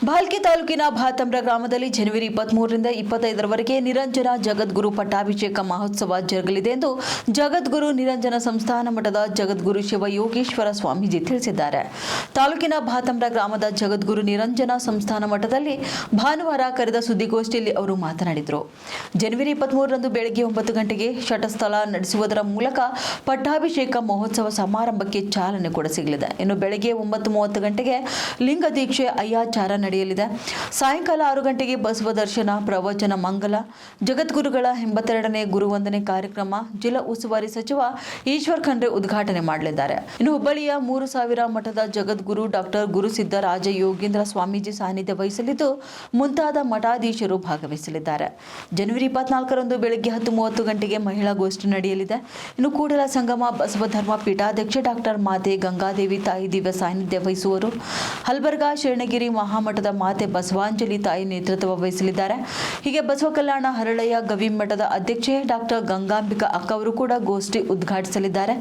ಭಾಲ್ಕಿ ತಾಲೂಕಿನ ಭಾತಂಬ್ರ ಗ್ರಾಮದಲ್ಲಿ ಜನವರಿ 23ರಿಂದ 25ರವರೆಗೆ ನಿರಂಜನ ಜಗದ್ಗುರು ಪಟ್ಟಾಭಿಷೇಕ ಮಹೋತ್ಸವ ಜರುಗಲಿದೆ ಎಂದು ಜಗದ್ಗುರು ನಿರಂಜನ ಸಂಸ್ಥಾನ ಮಠದ ಜಗದ್ಗುರು ಶಿವಯೋಗೀಶ್ವರ ಸ್ವಾಮೀಜಿ ತಿಳಿಸಿದ್ದಾರೆ. ತಾಲೂಕಿನ ಭಾತಂಬ್ರ ಗ್ರಾಮದ ಜಗದ್ಗುರು ನಿರಂಜನ ಸಂಸ್ಥಾನ ಮಠದಲ್ಲಿ ಭಾನುವಾರ ಕರೆದ ಸುದ್ದಿಗೋಷ್ಠಿಯಲ್ಲಿ ಅವರು ಮಾತನಾಡಿದರು. ಜನವರಿ 23ರಂದು ಬೆಳಗ್ಗೆ 9 ಗಂಟೆಗೆ ಶಟಸ್ಥಲ ನಡೆಸುವುದರ ಮೂಲಕ ಪಟ್ಟಾಭಿಷೇಕ ಮಹೋತ್ಸವ ಸಮಾರಂಭಕ್ಕೆ ಚಾಲನೆ ಕೊಡಸಿಗಲಿದೆ. ಇನ್ನು ಬೆಳಗ್ಗೆ 9:30 ಗಂಟೆಗೆ ಲಿಂಗ ದೀಕ್ಷೆ ಅಯ್ಯಾಚಾರ ನಡೆಯಲಿದೆ. ಸಾಯಂಕಾಲ 6 ಗಂಟೆಗೆ ಬಸವ ದರ್ಶನ, ಪ್ರವಚನ, ಮಂಗಲ, ಜಗದ್ಗುರುಗಳ 82ನೇ ಗುರುವಂದನೆ ಕಾರ್ಯಕ್ರಮ ಜಿಲ್ಲಾ ಉಸ್ತುವಾರಿ ಸಚಿವ ಈಶ್ವರ್ ಖಂಡ್ರೆ ಉದ್ಘಾಟನೆ ಮಾಡಲಿದ್ದಾರೆ. ಇನ್ನು ಹುಬ್ಬಳ್ಳಿಯ 3000 ಮಠದ ಜಗದ್ಗುರು ಡಾಕ್ಟರ್ ಗುರುಸಿದ್ಧ ರಾಜ ಯೋಗೀಂದ್ರ ಸ್ವಾಮೀಜಿ ಸಾನ್ನಿಧ್ಯ ವಹಿಸಲಿದ್ದು ಮುಂತಾದ ಮಠಾಧೀಶರು ಭಾಗವಹಿಸಲಿದ್ದಾರೆ. ಜನವರಿ 24ರಂದು ಬೆಳಗ್ಗೆ 10:30 ಗಂಟೆಗೆ ಮಹಿಳಾ ಗೋಷ್ಠಿ ನಡೆಯಲಿದೆ. ಇನ್ನು ಕೂಡಲ ಸಂಗಮ ಬಸವ ಧರ್ಮ ಪೀಠಾಧ್ಯಕ್ಷೆ ಡಾಕ್ಟರ್ ಮಾತೆ ಗಂಗಾದೇವಿ ತಾಯಿ ದಿವ್ಯ ಸಾನ್ನಿಧ್ಯ ವಹಿಸುವರು. ಹಲ್ಬರ್ಗಾ ಶರಣಗಿರಿ ಮಹಾಮಠದ ಮಾತೆ ಬಸವಾಂಜಲಿ ತಾಯಿ ನೇತೃತ್ವ ವಹಿಸಲಿದ್ದಾರೆ. ಹೀಗೆ ಬಸವ ಕಲ್ಯಾಣ ಹರಳಯ್ಯ ಗವಿ ಮಠದ ಅಧ್ಯಕ್ಷೆ ಡಾಕ್ಟರ್ ಗಂಗಾಂಬಿಕಾ ಅಕ್ಕ ಅವರು ಕೂಡ ಗೋಷ್ಠಿ ಉದ್ಘಾಟಿಸಲಿದ್ದಾರೆ.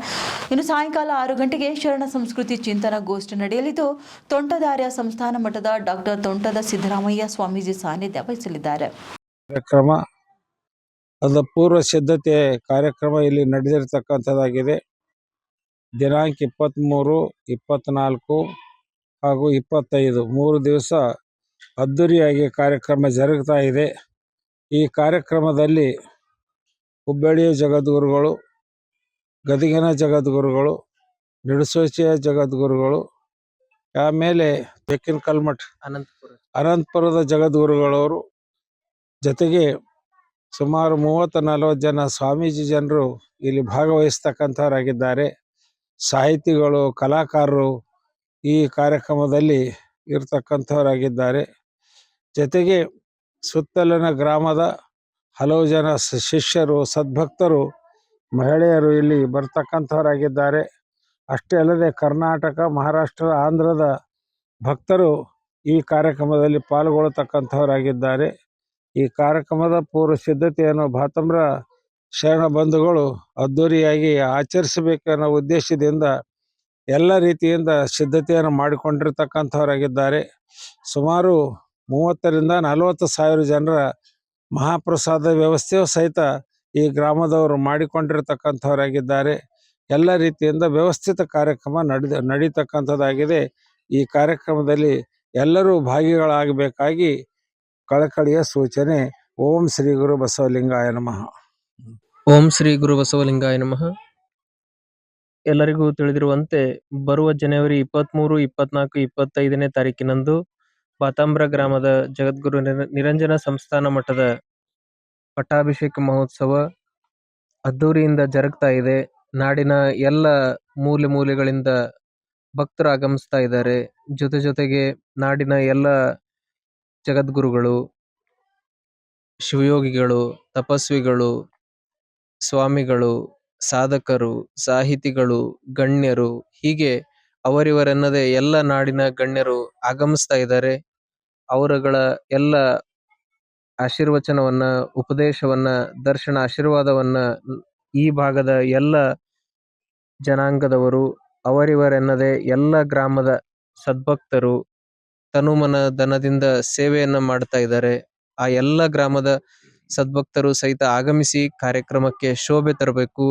ಇನ್ನು ಸಾಯಂಕಾಲ 6 ಗಂಟೆಗೆ ಶರಣ ಸಂಸ್ಕೃತಿ ಚಿಂತನ ಗೋಷ್ಠಿ ನಡೆಯಲಿದ್ದು ತೋಂಟದಾರ್ಯ ಸಂಸ್ಥಾನ ಮಠದ ಡಾಕ್ಟರ್ ತೋಂಟದ ಸಿದ್ದರಾಮಯ್ಯ ಸ್ವಾಮೀಜಿ ಸಾನ್ನಿಧ್ಯ ವಹಿಸಲಿದ್ದಾರೆ. ಅದರ ಪೂರ್ವ ಸಿದ್ಧತೆ ಕಾರ್ಯಕ್ರಮ ಇಲ್ಲಿ ನಡೆದಿರತಕ್ಕಂಥದ್ದಾಗಿದೆ. ದಿನಾಂಕ 23, 24 ಹಾಗೂ 25 3 ದಿವಸ ಅದ್ದೂರಿಯಾಗಿ ಕಾರ್ಯಕ್ರಮ ಜರುಗ್ತಾ ಇದೆ. ಈ ಕಾರ್ಯಕ್ರಮದಲ್ಲಿ ಹುಬ್ಬಳ್ಳಿಯ ಜಗದ್ಗುರುಗಳು, ಗದಗಿನ ಜಗದ್ಗುರುಗಳು, ನಿಡಸೋಚಿಯ ಜಗದ್ಗುರುಗಳು, ಆಮೇಲೆ ಬೆಕ್ಕಿನ ಕಲ್ಮಠ ಅನಂತಪುರದ ಜಗದ್ಗುರುಗಳವರು ಜೊತೆಗೆ ಸುಮಾರು 30-40 ಜನ ಸ್ವಾಮೀಜಿ ಜನರು ಇಲ್ಲಿ ಭಾಗವಹಿಸ್ತಕ್ಕಂಥವರಾಗಿದ್ದಾರೆ. ಸಾಹಿತಿಗಳು, ಕಲಾಕಾರರು ಈ ಕಾರ್ಯಕ್ರಮದಲ್ಲಿ ಇರ್ತಕ್ಕಂಥವರಾಗಿದ್ದಾರೆ. ಜೊತೆಗೆ ಸುತ್ತಲಿನ ಗ್ರಾಮದ ಹಲವು ಜನ ಶಿಷ್ಯರು, ಸದ್ಭಕ್ತರು, ಮಹಿಳೆಯರು ಇಲ್ಲಿ ಬರ್ತಕ್ಕಂಥವರಾಗಿದ್ದಾರೆ. ಅಷ್ಟೇ ಅಲ್ಲದೆ ಕರ್ನಾಟಕ, ಮಹಾರಾಷ್ಟ್ರ, ಆಂಧ್ರದ ಭಕ್ತರು ಈ ಕಾರ್ಯಕ್ರಮದಲ್ಲಿ ಪಾಲ್ಗೊಳ್ಳತಕ್ಕಂಥವರಾಗಿದ್ದಾರೆ. ಈ ಕಾರ್ಯಕ್ರಮದ ಪೂರ್ವ ಸಿದ್ಧತೆಯನ್ನು ಭಾತಂಬ್ರ ಶರಣ ಬಂಧುಗಳು ಅದ್ದೂರಿಯಾಗಿ ಆಚರಿಸಬೇಕನ್ನೋ ಉದ್ದೇಶದಿಂದ ಎಲ್ಲ ರೀತಿಯಿಂದ ಸಿದ್ಧತೆಯನ್ನು ಮಾಡಿಕೊಂಡಿರ್ತಕ್ಕಂಥವರಾಗಿದ್ದಾರೆ. ಸುಮಾರು 30ರಿಂದ 40 ಸಾವಿರ ಜನರ ಮಹಾಪ್ರಸಾದ ವ್ಯವಸ್ಥೆಯೂ ಸಹಿತ ಈ ಗ್ರಾಮದವರು ಮಾಡಿಕೊಂಡಿರ್ತಕ್ಕಂಥವರಾಗಿದ್ದಾರೆ. ಎಲ್ಲ ರೀತಿಯಿಂದ ವ್ಯವಸ್ಥಿತ ಕಾರ್ಯಕ್ರಮ ನಡೀತಕ್ಕಂಥದ್ದಾಗಿದೆ. ಈ ಕಾರ್ಯಕ್ರಮದಲ್ಲಿ ಎಲ್ಲರೂ ಭಾಗಿಗಳಾಗಬೇಕಾಗಿ ಕಳಕಳಿಯ ಸೂಚನೆ. ಓಂ ಶ್ರೀ ಗುರು ಬಸವಲಿಂಗಾಯ ನಮಃ. ಓಂ ಶ್ರೀ ಗುರು ಬಸವಲಿಂಗಾಯ ನಮಃ. ಎಲ್ಲರಿಗೂ ತಿಳಿದಿರುವಂತೆ ಬರುವ ಜನವರಿ 23, 24, 25ನೇ ತಾರೀಕಿನಂದು ಭಾತಂಬ್ರ ಗ್ರಾಮದ ಜಗದ್ಗುರು ನಿರಂಜನ ಸಂಸ್ಥಾನ ಮಠದ ಪಟ್ಟಾಭಿಷೇಕ ಮಹೋತ್ಸವ ಅದ್ದೂರಿಯಿಂದ ಜರುಗ್ತಾ ಇದೆ. ನಾಡಿನ ಎಲ್ಲ ಮೂಲೆ ಮೂಲೆಗಳಿಂದ ಭಕ್ತರು ಆಗಮಿಸ್ತಾ ಇದ್ದಾರೆ. ಜೊತೆಗೆ ನಾಡಿನ ಎಲ್ಲ ಜಗದ್ಗುರುಗಳು, ಶಿವಯೋಗಿಗಳು, ತಪಸ್ವಿಗಳು, ಸ್ವಾಮಿಗಳು, ಸಾಧಕರು, ಸಾಹಿತಿಗಳು, ಗಣ್ಯರು, ಹೀಗೆ ಅವರಿವರೆನ್ನದೇ ಎಲ್ಲ ನಾಡಿನ ಗಣ್ಯರು ಆಗಮಿಸ್ತಾ ಇದ್ದಾರೆ. ಅವರುಗಳ ಎಲ್ಲ ಆಶೀರ್ವಚನವನ್ನ, ಉಪದೇಶವನ್ನ, ದರ್ಶನ ಆಶೀರ್ವಾದವನ್ನ ಈ ಭಾಗದ ಎಲ್ಲ ಜನಾಂಗದವರು, ಅವರಿವರೆನ್ನದೇ ಎಲ್ಲ ಗ್ರಾಮದ ಸದ್ಭಕ್ತರು ತನುಮನ ಧನದಿಂದ ಸೇವೆಯನ್ನ ಮಾಡ್ತಾ ಇದ್ದಾರೆ. ಆ ಎಲ್ಲ ಗ್ರಾಮದ ಸದ್ಭಕ್ತರು ಸಹಿತ ಆಗಮಿಸಿ ಕಾರ್ಯಕ್ರಮಕ್ಕೆ ಶೋಭೆ ತರಬೇಕು.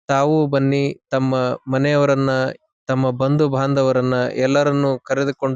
ತಾವು ಬನ್ನಿ, ತಮ್ಮ ಮನೆಯವರನ್ನ, ತಮ್ಮ ಬಂಧು ಬಾಂಧವರನ್ನ ಎಲ್ಲರನ್ನು ಕರೆದುಕೊಂಡು